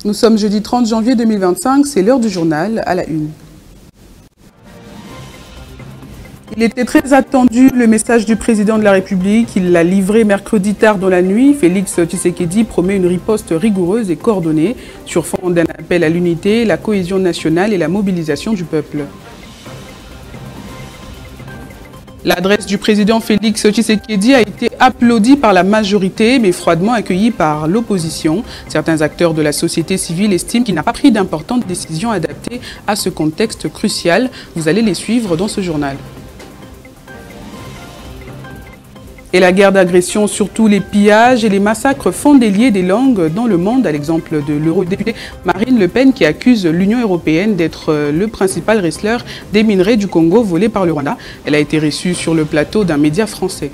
Nous sommes jeudi 30 janvier 2025, c'est l'heure du journal à la une. Il était très attendu le message du président de la République. Il l'a livré mercredi tard dans la nuit. Félix Tshisekedi promet une riposte rigoureuse et coordonnée sur fond d'un appel à l'unité, la cohésion nationale et la mobilisation du peuple. L'adresse du président Félix Tshisekedi a été applaudie par la majorité, mais froidement accueillie par l'opposition. Certains acteurs de la société civile estiment qu'il n'a pas pris d'importantes décisions adaptées à ce contexte crucial. Vous allez les suivre dans ce journal. Et la guerre d'agression, surtout les pillages et les massacres font délier des langues dans le monde, à l'exemple de l'eurodéputée Marine Le Pen qui accuse l'Union européenne d'être le principal receleur des minerais du Congo volés par le Rwanda. Elle a été reçue sur le plateau d'un média français.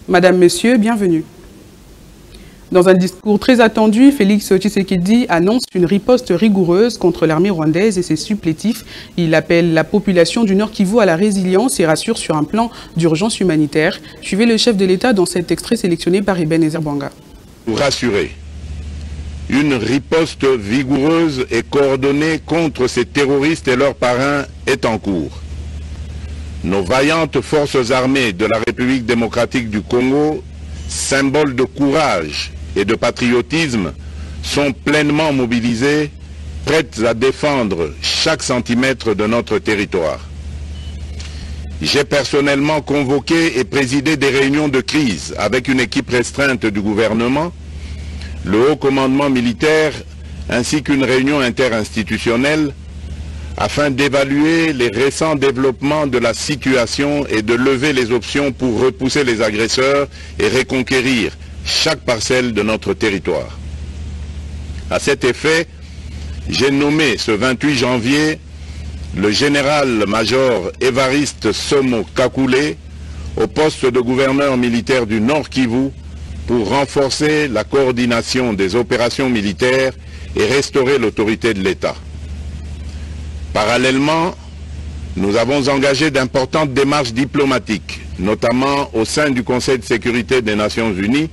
Madame, Monsieur, bienvenue. Dans un discours très attendu, Félix Tshisekedi annonce une riposte rigoureuse contre l'armée rwandaise et ses supplétifs. Il appelle la population du Nord Kivu à la résilience et rassure sur un plan d'urgence humanitaire. Suivez le chef de l'État dans cet extrait sélectionné par Ebenezer Bwanga. Pour rassurer, une riposte vigoureuse et coordonnée contre ces terroristes et leurs parrains est en cours. Nos vaillantes forces armées de la République démocratique du Congo, symbole de courage et de patriotisme, sont pleinement mobilisés, prêtes à défendre chaque centimètre de notre territoire. J'ai personnellement convoqué et présidé des réunions de crise avec une équipe restreinte du gouvernement, le haut commandement militaire ainsi qu'une réunion interinstitutionnelle afin d'évaluer les récents développements de la situation et de lever les options pour repousser les agresseurs et reconquérir chaque parcelle de notre territoire. À cet effet, j'ai nommé ce 28 janvier le général-major Évariste Somo Kakule au poste de gouverneur militaire du Nord Kivu pour renforcer la coordination des opérations militaires et restaurer l'autorité de l'État. Parallèlement, nous avons engagé d'importantes démarches diplomatiques, notamment au sein du Conseil de sécurité des Nations Unies,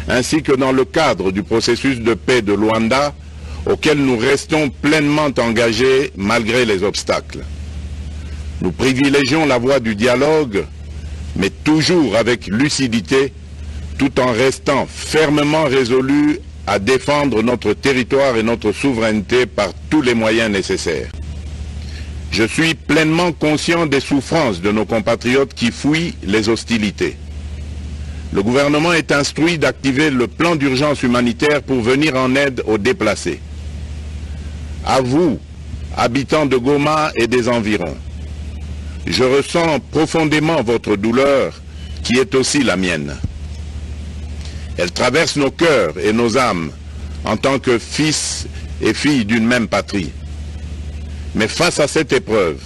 ainsi que dans le cadre du processus de paix de Luanda, auquel nous restons pleinement engagés malgré les obstacles. Nous privilégions la voie du dialogue, mais toujours avec lucidité, tout en restant fermement résolus à défendre notre territoire et notre souveraineté par tous les moyens nécessaires. Je suis pleinement conscient des souffrances de nos compatriotes qui fuient les hostilités. Le gouvernement est instruit d'activer le plan d'urgence humanitaire pour venir en aide aux déplacés. À vous, habitants de Goma et des environs, je ressens profondément votre douleur qui est aussi la mienne. Elle traverse nos cœurs et nos âmes en tant que fils et filles d'une même patrie. Mais face à cette épreuve,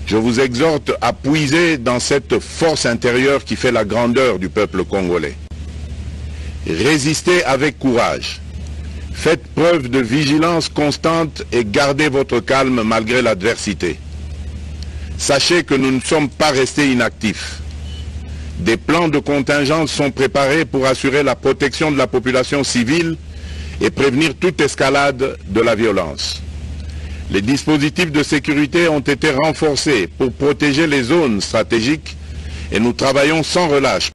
je vous exhorte à puiser dans cette force intérieure qui fait la grandeur du peuple congolais. Résistez avec courage. Faites preuve de vigilance constante et gardez votre calme malgré l'adversité. Sachez que nous ne sommes pas restés inactifs. Des plans de contingence sont préparés pour assurer la protection de la population civile et prévenir toute escalade de la violence. Les dispositifs de sécurité ont été renforcés pour protéger les zones stratégiques et nous travaillons sans relâche.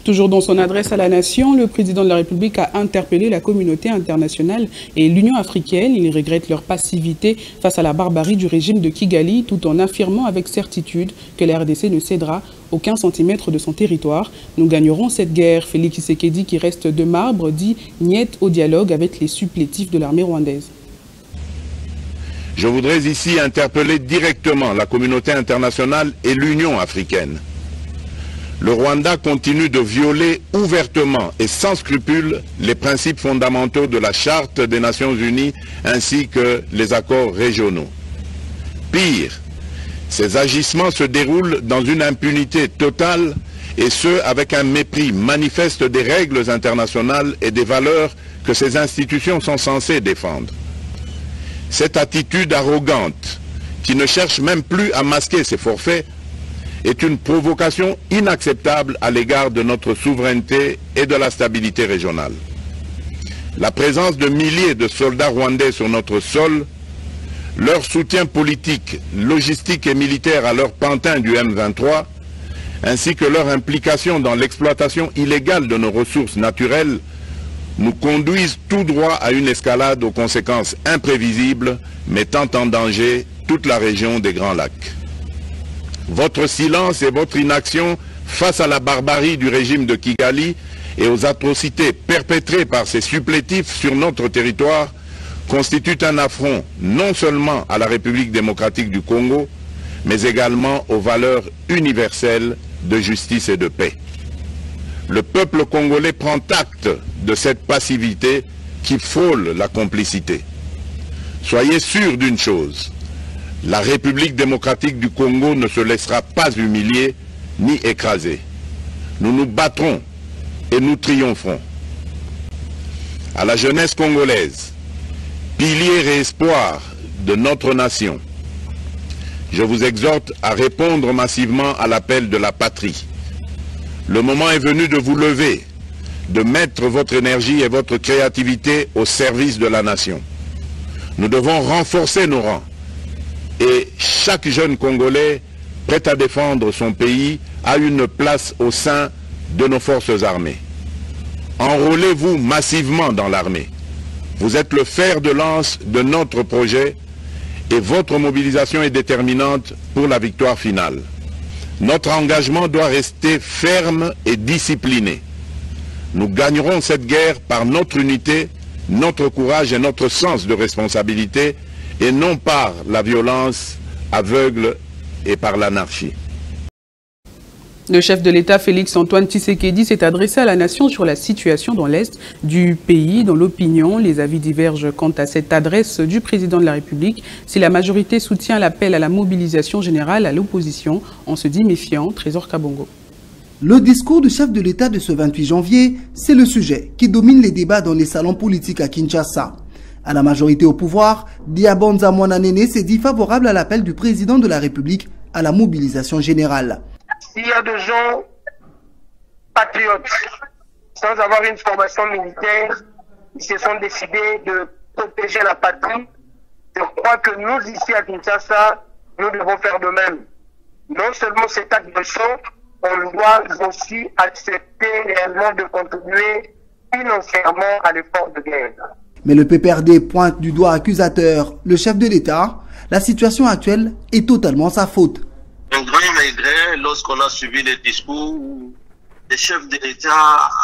Toujours dans son adresse à la nation, le président de la République a interpellé la communauté internationale et l'Union africaine. Il regrette leur passivité face à la barbarie du régime de Kigali, tout en affirmant avec certitude que la RDC ne cédera aucun centimètre de son territoire. Nous gagnerons cette guerre. Félix Tshisekedi, qui reste de marbre, dit niet au dialogue avec les supplétifs de l'armée rwandaise. Je voudrais ici interpeller directement la communauté internationale et l'Union africaine. Le Rwanda continue de violer ouvertement et sans scrupule les principes fondamentaux de la Charte des Nations Unies ainsi que les accords régionaux. Pire, ces agissements se déroulent dans une impunité totale et ce avec un mépris manifeste des règles internationales et des valeurs que ces institutions sont censées défendre. Cette attitude arrogante, qui ne cherche même plus à masquer ses forfaits, est une provocation inacceptable à l'égard de notre souveraineté et de la stabilité régionale. La présence de milliers de soldats rwandais sur notre sol, leur soutien politique, logistique et militaire à leur pantin du M23, ainsi que leur implication dans l'exploitation illégale de nos ressources naturelles, nous conduisent tout droit à une escalade aux conséquences imprévisibles, mettant en danger toute la région des Grands Lacs. Votre silence et votre inaction face à la barbarie du régime de Kigali et aux atrocités perpétrées par ces supplétifs sur notre territoire constituent un affront non seulement à la République démocratique du Congo, mais également aux valeurs universelles de justice et de paix. Le peuple congolais prend acte de cette passivité qui frôle la complicité. Soyez sûrs d'une chose, la République démocratique du Congo ne se laissera pas humilier ni écraser. Nous nous battrons et nous triompherons. À la jeunesse congolaise, pilier et espoir de notre nation, je vous exhorte à répondre massivement à l'appel de la patrie. Le moment est venu de vous lever, de mettre votre énergie et votre créativité au service de la nation. Nous devons renforcer nos rangs et chaque jeune Congolais prêt à défendre son pays a une place au sein de nos forces armées. Enrôlez-vous massivement dans l'armée. Vous êtes le fer de lance de notre projet et votre mobilisation est déterminante pour la victoire finale. Notre engagement doit rester ferme et discipliné. Nous gagnerons cette guerre par notre unité, notre courage et notre sens de responsabilité et non par la violence aveugle et par l'anarchie. Le chef de l'État, Félix-Antoine Tshisekedi, s'est adressé à la nation sur la situation dans l'Est du pays. Dans l'opinion, les avis divergent quant à cette adresse du président de la République. Si la majorité soutient l'appel à la mobilisation générale à l'opposition, on se dit méfiant. Trésor Kabongo. Le discours du chef de l'État de ce 28 janvier, c'est le sujet qui domine les débats dans les salons politiques à Kinshasa. À la majorité au pouvoir, Diabonza Mwananene s'est dit favorable à l'appel du président de la République à la mobilisation générale. Il y a des gens patriotes, sans avoir une formation militaire, ils se sont décidés de protéger la patrie. Je crois que nous, ici à Kinshasa, nous devons faire de même. Non seulement cet acte de sang, on doit aussi accepter réellement de contribuer financièrement à l'effort de guerre. Mais le PPRD pointe du doigt accusateur le chef de l'État. La situation actuelle est totalement sa faute. Un grand regret lorsqu'on a suivi les discours, le chef de l'État,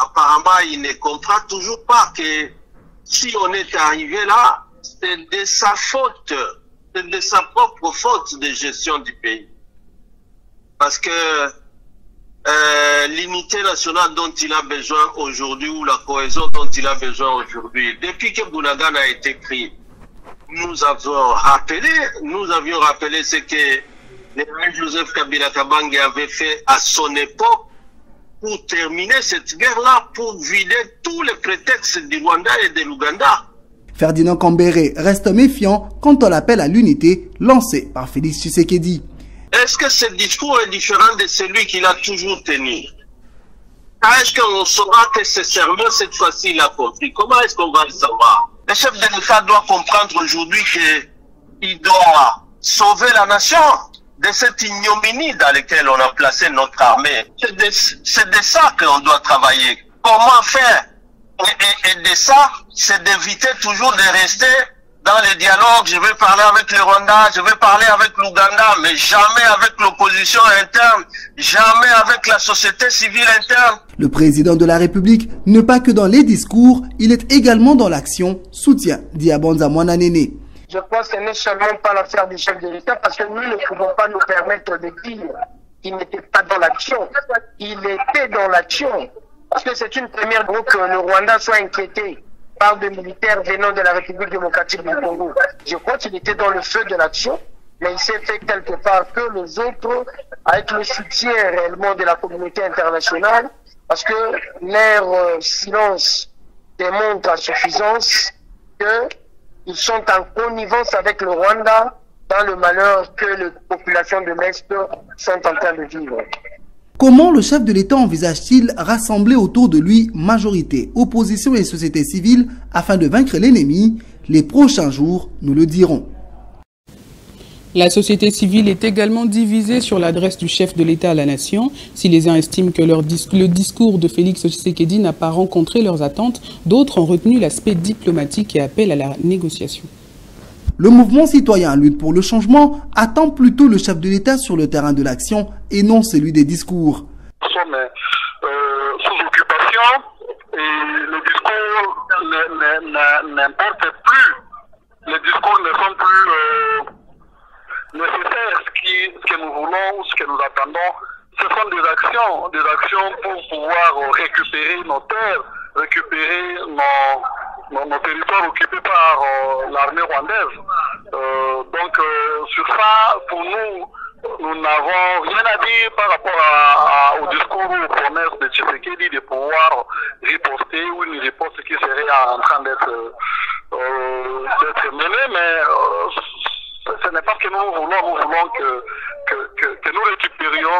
apparemment, il ne comprend toujours pas que si on est arrivé là, c'est de sa faute, c'est de sa propre faute de gestion du pays. Parce que l'unité nationale dont il a besoin aujourd'hui, ou la cohésion dont il a besoin aujourd'hui, depuis que Bunagana a été créé, nous avions rappelé ce que le Joseph Kabila Kabange avait fait à son époque pour terminer cette guerre-là, pour vider tous les prétextes du Rwanda et de l'Ouganda. Ferdinand Kambere reste méfiant quant à l'appel à l'unité lancé par Félix Tshisekedi. Est-ce que ce discours est différent de celui qu'il a toujours tenu? Est-ce qu'on saura que ce serment, cette fois-ci, il a compris? Comment est-ce qu'on va le savoir? Le chef de l'État doit comprendre aujourd'hui qu'il doit sauver la nation de cette ignominie dans laquelle on a placé notre armée. C'est de ça qu'on doit travailler. Comment faire? Et de ça, c'est d'éviter toujours de rester dans les dialogues. Je vais parler avec le Rwanda, je vais parler avec l'Ouganda, mais jamais avec l'opposition interne, jamais avec la société civile interne. Le président de la République, ne pas que dans les discours, il est également dans l'action, soutient Diabonza Mwananene. Je pense que ce n'est seulement pas l'affaire du chef de l'État, parce que nous ne pouvons pas nous permettre de dire qu'il n'était pas dans l'action. Il était dans l'action. Parce que c'est une première fois que le Rwanda soit inquiété par des militaires venant de la République démocratique du Congo. Je crois qu'il était dans le feu de l'action, mais il s'est fait quelque part que les autres, avec le soutien réellement de la communauté internationale, parce que leur silence démontre à suffisance qu'ils sont en connivence avec le Rwanda dans le malheur que les populations de l'Est sont en train de vivre. Comment le chef de l'État envisage-t-il rassembler autour de lui majorité, opposition et société civile afin de vaincre l'ennemi? Les prochains jours nous le diront. La société civile est également divisée sur l'adresse du chef de l'État à la nation. Si les uns estiment que le discours de Félix Tshisekedi n'a pas rencontré leurs attentes, d'autres ont retenu l'aspect diplomatique et appellent à la négociation. Le mouvement citoyen Lutte pour le changement attend plutôt le chef de l'État sur le terrain de l'action et non celui des discours. Nous sommes sous occupation et le discours n'importe plus. Les discours ne sont plus nécessaire. Ce que nous voulons ou ce que nous attendons, ce sont des actions pour pouvoir récupérer nos terres, récupérer nos territoires occupés par l'armée rwandaise. Donc sur ça, pour nous n'avons rien à dire par rapport au discours ou aux promesses de Tshisekedi de pouvoir riposter ou une riposte qui serait en train d'être menée, mais ce n'est pas ce que nous voulons. Nous voulons que nous récupérions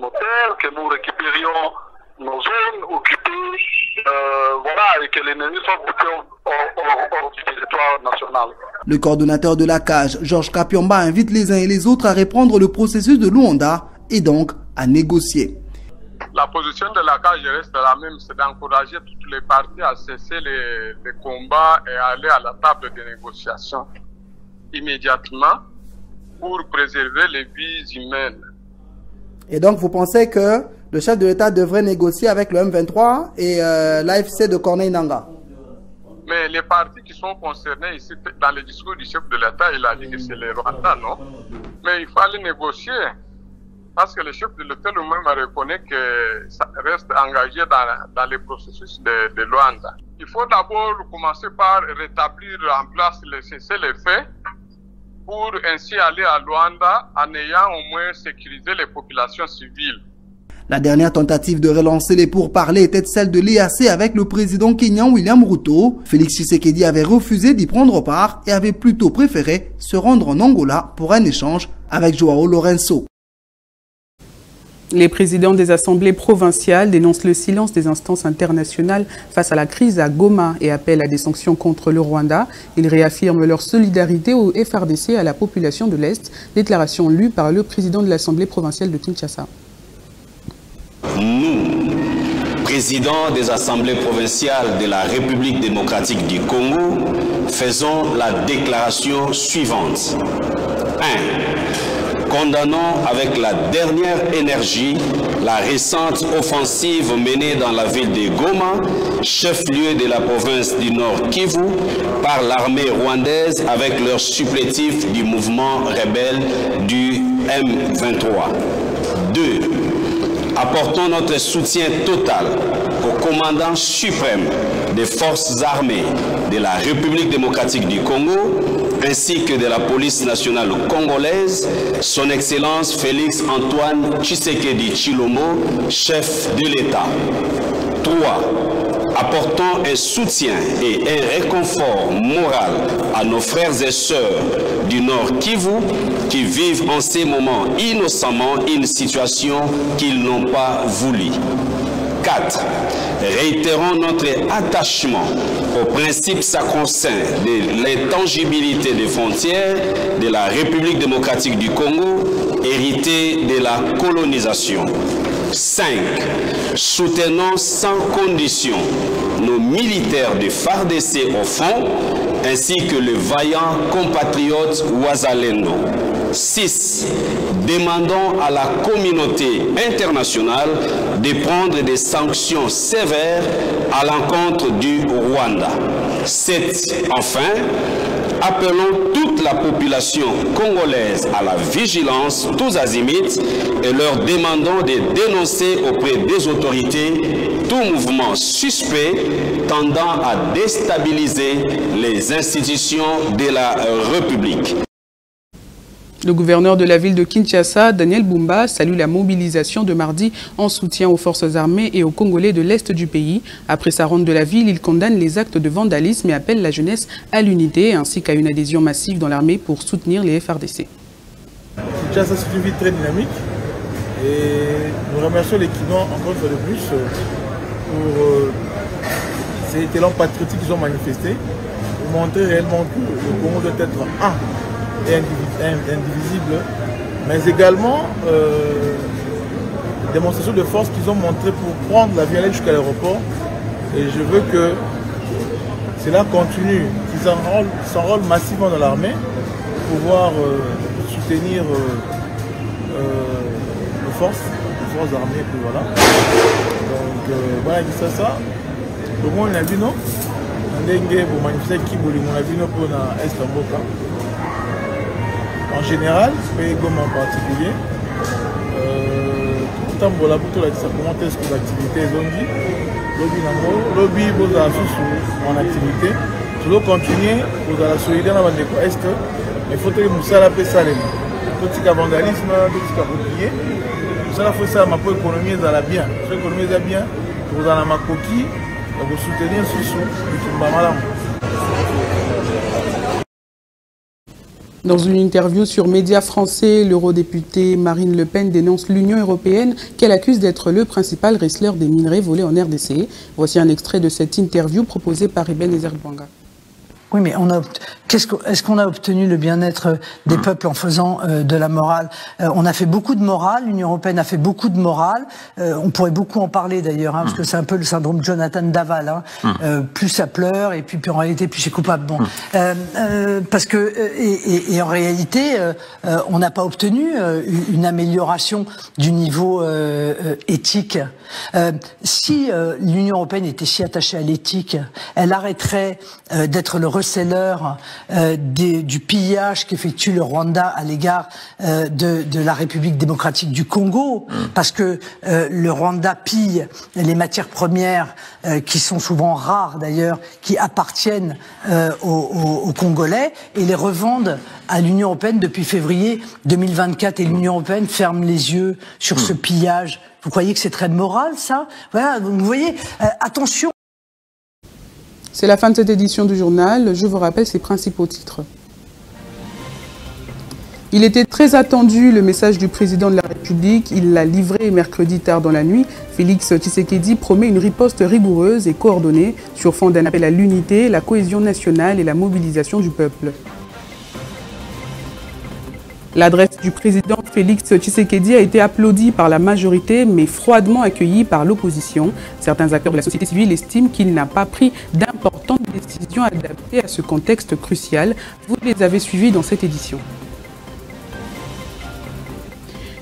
nos terres, que nous récupérions nos zones occupées, voilà, et que l'ennemi soit bouté hors du territoire national. Le coordonnateur de la CAGE, Georges Kapiomba, invite les uns et les autres à reprendre le processus de Luanda et donc à négocier. La position de la CAGE reste la même, c'est d'encourager toutes les parties à cesser les combats et aller à la table de négociation immédiatement pour préserver les vies humaines. Et donc vous pensez que le chef de l'État devrait négocier avec le M23 et l'AFC de Corneille Nangaa? Mais les partis qui sont concernés ici, dans le discours du chef de l'État, il a dit que c'est les Rwandais, non? Mais il faut aller négocier. Parce que le chef de l'État lui-même reconnaît que ça reste engagé dans le processus de Luanda. Il faut d'abord commencer par rétablir en place le cessez-le-feu pour ainsi aller à Luanda en ayant au moins sécurisé les populations civiles. La dernière tentative de relancer les pourparlers était celle de l'EAC avec le président kenyan William Ruto. Félix Tshisekedi avait refusé d'y prendre part et avait plutôt préféré se rendre en Angola pour un échange avec Joao Lourenço. Les présidents des assemblées provinciales dénoncent le silence des instances internationales face à la crise à Goma et appellent à des sanctions contre le Rwanda. Ils réaffirment leur solidarité au FRDC et à la population de l'Est. Déclaration lue par le président de l'assemblée provinciale de Kinshasa. Nous, présidents des assemblées provinciales de la République démocratique du Congo, faisons la déclaration suivante. 1. Condamnons avec la dernière énergie la récente offensive menée dans la ville de Goma, chef-lieu de la province du Nord Kivu, par l'armée rwandaise avec leur supplétif du mouvement rebelle du M23. 2. Apportons notre soutien total au commandant suprême des forces armées de la République démocratique du Congo, ainsi que de la police nationale congolaise, son Excellence Félix Antoine Tshisekedi Tshilombo, chef de l'État. 3. Apportons un soutien et un réconfort moral à nos frères et sœurs du Nord Kivu qui vivent en ces moments innocemment une situation qu'ils n'ont pas voulu. 4. Réitérons notre attachement au principe sacro-saint de l'intangibilité des frontières de la République démocratique du Congo, hérité de la colonisation. 5. Soutenons sans condition nos militaires de FARDC au front, ainsi que le vaillant compatriote Wazalendo. 6. Demandons à la communauté internationale de prendre des sanctions sévères à l'encontre du Rwanda. 7. Enfin, appelons toute la population congolaise à la vigilance tous azimuts et leur demandons de dénoncer auprès des autorités tout mouvement suspect tendant à déstabiliser les institutions de la République. Le gouverneur de la ville de Kinshasa, Daniel Bumba, salue la mobilisation de mardi en soutien aux forces armées et aux Congolais de l'Est du pays. Après sa ronde de la ville, il condamne les actes de vandalisme et appelle la jeunesse à l'unité ainsi qu'à une adhésion massive dans l'armée pour soutenir les FRDC. Kinshasa, c'est une ville très dynamique et Nous remercions les Kinois encore une fois de plus pour cet élan patriotique qu'ils ont manifesté, pour montrer réellement que le Congo doit être un et indivisible, mais également démonstration de force qu'ils ont montré pour prendre l'avion jusqu'à l'aéroport. Et je veux que cela continue, qu'ils s'enrôlent massivement dans l'armée pour pouvoir soutenir nos forces armées. Puis voilà. Donc voilà, dit ça. Le monde a vu non, pour manifester qui on a vu non pour l'Est Mboka. En général, mais Goma en particulier. Tout le temps, comment est-ce que l'activité est zongi. Lobby, vous avez en activité. Nous devons continuer, vous avez la solidarité dans le Est. Mais il faut que nous soyons la salem. Tout ce qui est vandalisme, tout ce qui est bouclier. Tout ça, il faut ça, ma économie est bien. Si l'économie est bien, vous avez ma coquille, vous soutenir sous Dans une interview sur Médias Français, l'eurodéputée Marine Le Pen dénonce l'Union européenne qu'elle accuse d'être le principal receleur des minerais volés en RDC. Voici un extrait de cette interview proposée par Ebenezer Bwanga. Oui, mais est-ce qu'on a obtenu le bien-être des peuples en faisant de la morale? On a fait beaucoup de morale, l'Union européenne a fait beaucoup de morale. On pourrait beaucoup en parler d'ailleurs, parce que c'est un peu le syndrome Jonathan Daval. Plus ça pleure, et puis en réalité, plus c'est coupable. Bon, parce que et en réalité, on n'a pas obtenu une amélioration du niveau éthique. Si l'Union européenne était si attachée à l'éthique, elle arrêterait d'être le receleur du pillage qu'effectue le Rwanda à l'égard de la République démocratique du Congo, parce que le Rwanda pille les matières premières qui sont souvent rares d'ailleurs, qui appartiennent aux Congolais, et les revendent à l'Union européenne depuis février 2024, et l'Union européenne ferme les yeux sur ce pillage. Vous croyez que c'est très moral, ça? Voilà, vous voyez, attention. C'est la fin de cette édition du journal. Je vous rappelle ses principaux titres. Il était très attendu, le message du président de la République. Il l'a livré mercredi tard dans la nuit. Félix Tshisekedi promet une riposte rigoureuse et coordonnée sur fond d'un appel à l'unité, la cohésion nationale et la mobilisation du peuple. L'adresse du président Félix Tshisekedi a été applaudie par la majorité, mais froidement accueillie par l'opposition. Certains acteurs de la société civile estiment qu'il n'a pas pris d'importantes décisions adaptées à ce contexte crucial. Vous les avez suivis dans cette édition.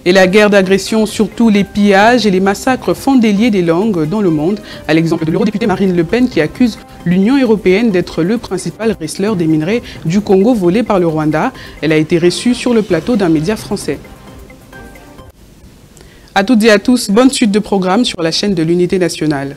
Et la guerre d'agression, surtout les pillages et les massacres font délier des langues dans le monde, à l'exemple de l'eurodéputée Marine Le Pen qui accuse l'Union européenne d'être le principal receleur des minerais du Congo volés par le Rwanda. Elle a été reçue sur le plateau d'un média français. À toutes et à tous, bonne suite de programme sur la chaîne de l'Unité nationale.